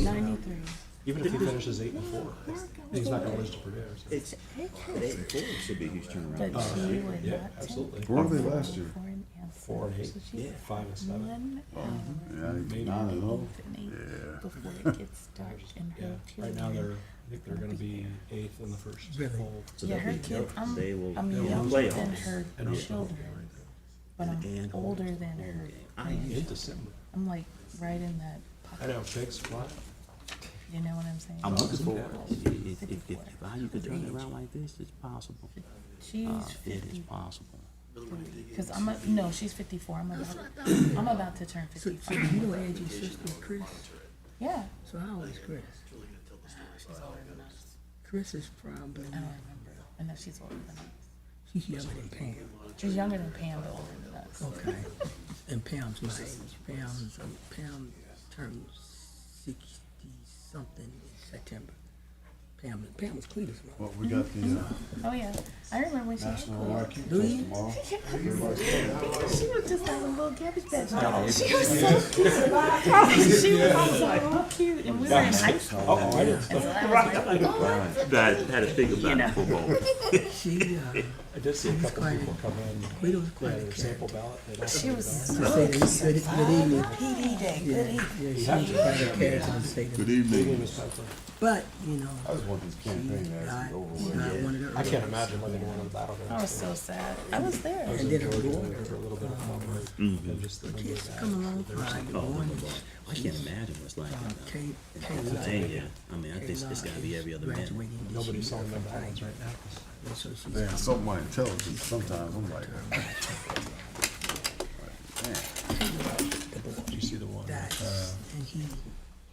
93. Even if he finishes 8 and 4, he's not going to lose to Purdue. So. It's 8 and 4 should be a huge turnaround. But she would Yeah, not absolutely. Where were they last year? 4 and 8, So she's 5 and 7. 1 hour Yeah, Maybe. 9 and 0. yeah. Before it gets dark in Yeah. her Right now, children. I think they're going to be 8th in the first Really? full. So Yeah, they'll her be- kids, they will I'm be in the younger than playoffs. her And children, but I'm And older than her. In December. I'm like right in that I know, pigs fly. You know what I'm saying? I'm looking forward. Yeah. If you could turn it around like this, it's possible. She's It is 50. possible. Because no, she's 54. I'm about to turn So 55. you know Angie's sister, Chris? Yeah. So how old is Chris? She's older than us. Chris is probably, I don't remember. I know she's older than us. she's younger than Pam. She's younger than Pam, but older than us. Okay. And Pam's my age. Pam turned 60-something in September. Pam was Cletus. Well, we got the Oh yeah, I remember when she was National cool. IQ Do test you? tomorrow. She was just like a little cabbage patch doll. She was so cute. She was so cute, and we were in high school. Oh, I didn't. And so I was like, oh, That had to think about You know. it football. She, I did see a couple quite- people come in. Cletus was They quite had a their character. sample ballot. They she was To so say that good evening. PD day. Good evening. Yeah, she was quite a character to say Good that. evening. But, you know, I just want this campaign to got, actually go over with. got one of the I can't imagine when they won the battle. I was so sad. I was there. I was And in then her Georgia daughter, for a little bit of fun. And just the number kids of come that. along fine. The one, I can't imagine what's like Kate, in Pennsylvania. I mean, I think it's got to be every other minute. graduating this Nobody's year. selling them ballots right now. And so she's Man, some of my intelligence, sometimes I'm like, man. Did you see the one? died, and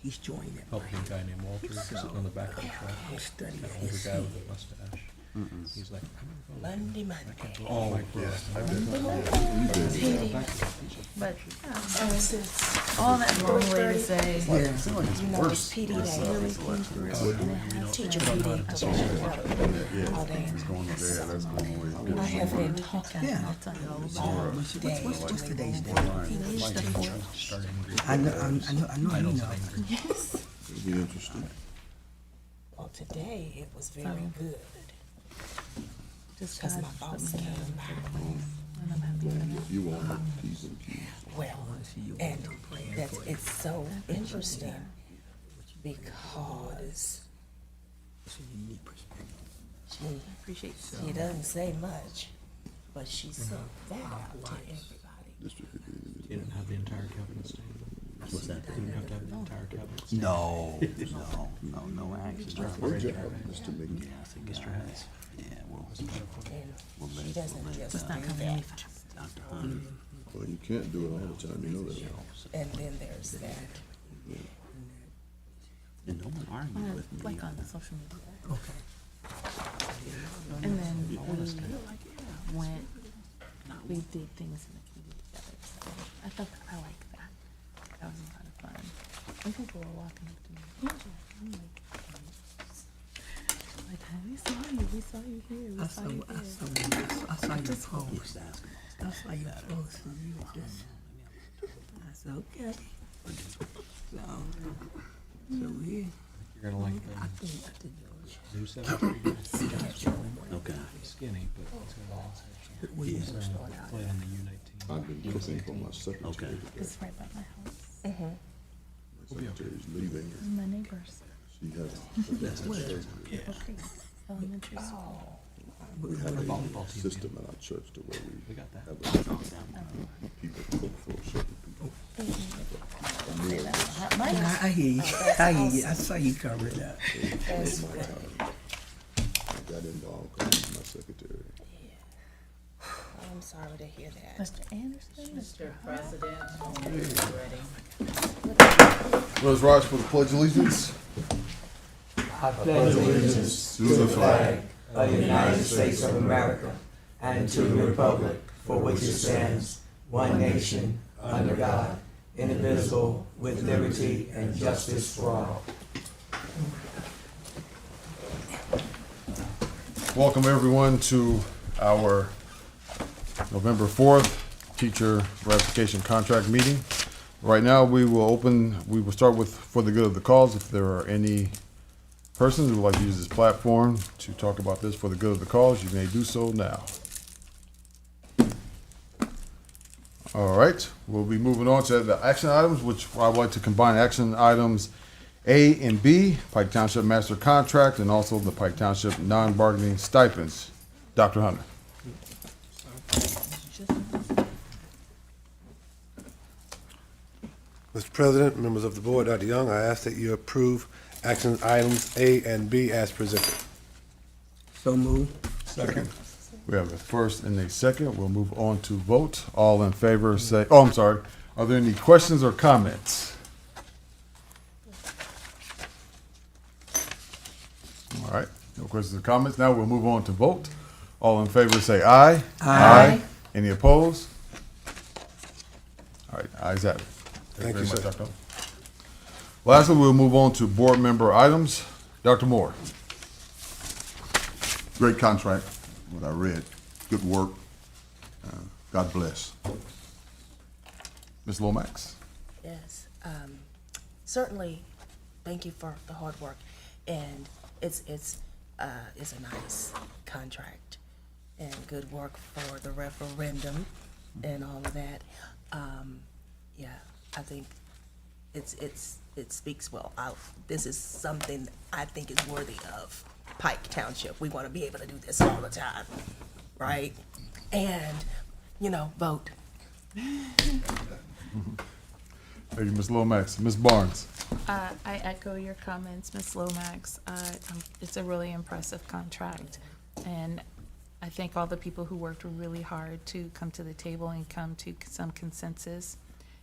he's joined it. Helping a guy named Walter sitting on the back of the truck. I'm studying That older his guy with a mustache. He's like, I'm gonna go. Monday. Oh, yeah. But all that long way to say, It seems like it's worse. PD day really came through, and it has teacher PD. Yeah, it's going over there, that's going way. I have been talking Yeah. about it all day. What's today's date? Teenage the fourth. I know you know. Yes. It'll be interesting. Well, today it was very good Just because God my just boss let me came know. by. And I'm happy for that. You won't have P's and Q's. Well, and it's so interesting because It's a unique perspective. Appreciate you. she doesn't say much, but she sent that out to everybody. District You didn't have the entire cabinet staying. What's that? You didn't have to have the entire cabinet staying. No action. Our job is to make Yeah, I think Mr. Hess. Yeah, well, And she doesn't just do Not coming any that. fast. Dr. Hunter. well, you can't do it all the time, you know that. And then there's that. And no one argued with me. Like on social media. Okay. And then we went, we did things in the community together. So I thought I liked that. That was a lot of fun. And people were walking up to me, Angela, I'm like, we saw you here, we I saw saw, you I here. saw, I saw your post. Just ask him. I saw your post, and you were just. I said, okay. So we. You're gonna like I the think Zoo Cemetery. Okay. Skinny, but it's got all sorts we Yeah. of play on the U19. I've been cooking for my secretary Okay. today. It's right by my house. My secretary's leaving. My neighbors. She has Okay. Elementary school. we have a volleyball team system in our church to where We we got that. have people cook for certain people. Say that on hot mic. I hear you. I hear you. I saw you cover it up. That's good. I got involved because she's my secretary. I'm sorry to hear that. Mr. Anderson, Mr. President, whenever you're ready. Let us rise for the pledge of allegiance. I pledge allegiance to the flag of the United States of America and to the republic for which it stands, one nation, under God, indivisible, with liberty and justice for all. Welcome everyone to our November 4th teacher ratification contract meeting. Right now, we will start with for the good of the cause. If there are any persons who would like to use this platform to talk about this for the good of the cause, you may do so now. All right, we'll be moving on to the action items, which I would like to combine action items A and B, Pike Township Master Contract, and also the Pike Township Non-Bargaining Stipends. Dr. Hunter. Mr. President, members of the board, Dr. Young, I ask that you approve action items A and B as presented. So move. Second. We have a first and a second. We'll move on to vote. All in favor say, oh, I'm sorry. Are there any questions or comments? All right, no questions or comments. Now we'll move on to vote. All in favor say aye. Aye. Any opposed? All right, ayes have it. Thank very you, much, sir. Dr. Hunter. Lastly, we'll move on to board member items. Dr. Moore. Great contract, what I read. Good work. God bless. Ms. Lomax. Yes, certainly, thank you for the hard work, and it's a nice contract, and good work for the referendum and all of that. Yeah, I think it speaks well. This is something I think is worthy of Pike Township. We want to be able to do this all the time, right? And, vote. Thank you, Ms. Lomax. Ms. Barnes. I echo your comments, Ms. Lomax. It's a really impressive contract, and I thank all the people who worked really hard to come to the table and come to some consensus.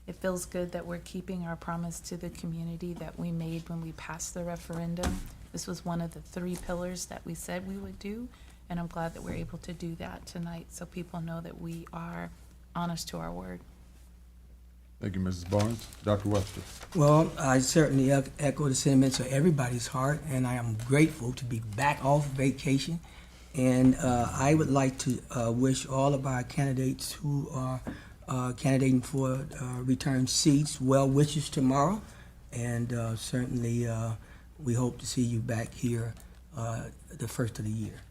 It feels good that we're keeping our promise to the community that we made when we passed the referendum. This was one of the 3 pillars that we said we would do, and I'm glad that we're able to do that tonight so people know that we are honest to our word. Thank you, Mrs. Barnes. Dr. Webster. Well, I certainly echo the sentiments of everybody's heart, and I am grateful to be back off vacation. And I would like to wish all of our candidates who are candidating for return seats well wishes tomorrow. And certainly we hope to see you back here the first of the year.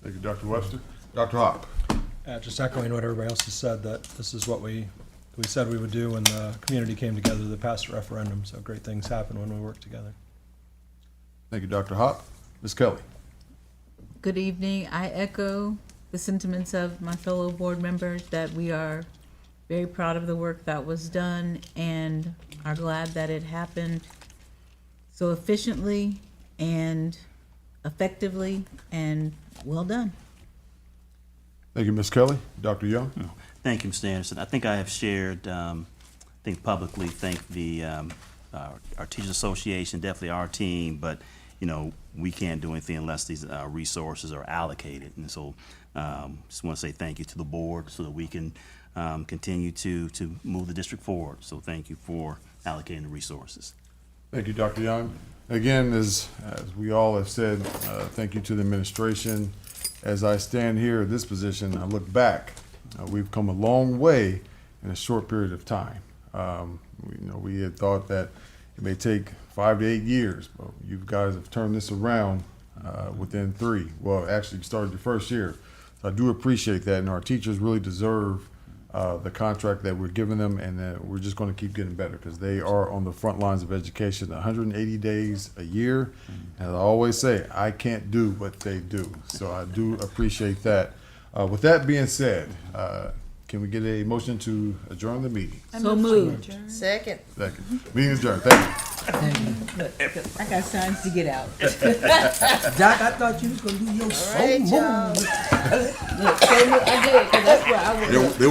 Thank you, Dr. Webster. Dr. Hop. Just echoing what everybody else has said, that this is what we said we would do when the community came together to pass a referendum. So great things happen when we work together. Thank you, Dr. Hop. Ms. Kelly. Good evening. I echo the sentiments of my fellow board members that we are very proud of the work that was done and are glad that it happened so efficiently and effectively, and well done. Thank you, Ms. Kelly. Dr. Young. Thank you, Mr. Anderson. I think I have shared, publicly, thank our Teachers Association, definitely our team, but, we can't do anything unless these resources are allocated. And so just want to say thank you to the board so that we can continue to move the district forward. So thank you for allocating the resources. Thank you, Dr. Young. Again, as we all have said, thank you to the administration. As I stand here in this position, I look back. We've come a long way in a short period of time. We had thought that it may take 5 to 8 years, but you guys have turned this around within 3. Well, actually, you started your first year. So I do appreciate that, and our teachers really deserve the contract that we're giving them, and that we're just going to keep getting better because they are on the front lines of education 180 days a year. And I always say, I can't do what they do. So I do appreciate that. With that being said, can we get a motion to adjourn the meeting? So moved. Second. Second. Meeting adjourned. Thank you. I got signs to get out. Doc, I thought you was gonna do your All right, soul y'all. move. I did, because that's where I was. There